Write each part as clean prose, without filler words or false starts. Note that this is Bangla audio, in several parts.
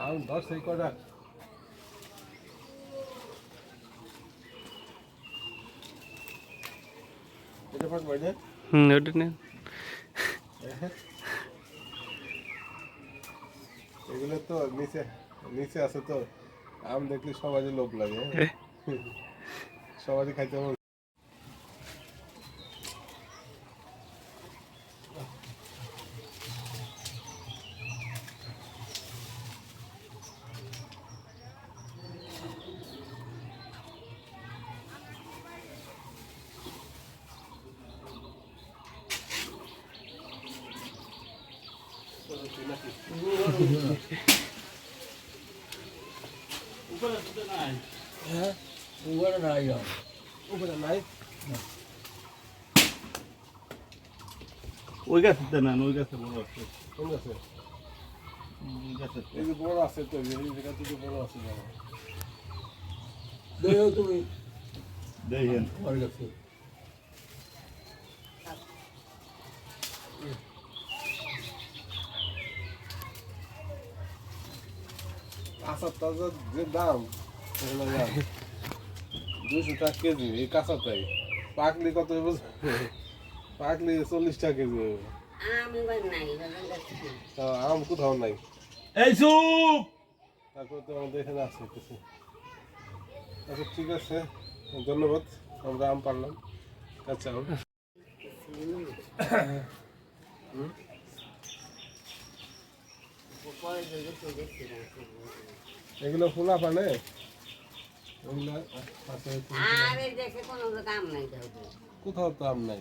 আম ধর সেই কটা এটা পাক বাইরে ওটা নেন। এগুলো তো নিচে নিচে আছে তো আম দেখলে সবারই লোভ লাগে সবারই খাইতে মন হ্যাঁ উপরে নাই উপরে নাই ওই গাছটা না ওই গাছে বড় আছে কোন আছে ওই গাছে এই যে বড় আছে তো এই জায়গা থেকে বড় আছে জানো দেখো তুমি দেখেন আমার কাছে কাঁচা তাজা যে দাম 200 টাকা কেজি এই কাঁচাটাই পাকলি কত হবে পাকলি 40 টাকা কেজি হবে আম কোথাও নাই এই চুপ তারপর তো আমাদের এখানে আছে কিছু আচ্ছা ঠিক আছে ধন্যবাদ আমরা আম পারলাম আচ্ছা এগুলো ফুলা পানে ওগুলা আছে কোথাও তো আম নাই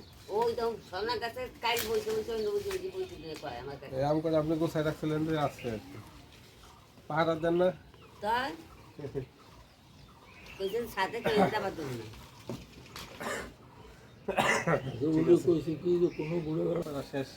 এই আম করে আপনি গোছায় রাখছিলেন যে আছে পাহারা দেন না কইছে কি যে কোনো বুড়ো শেষ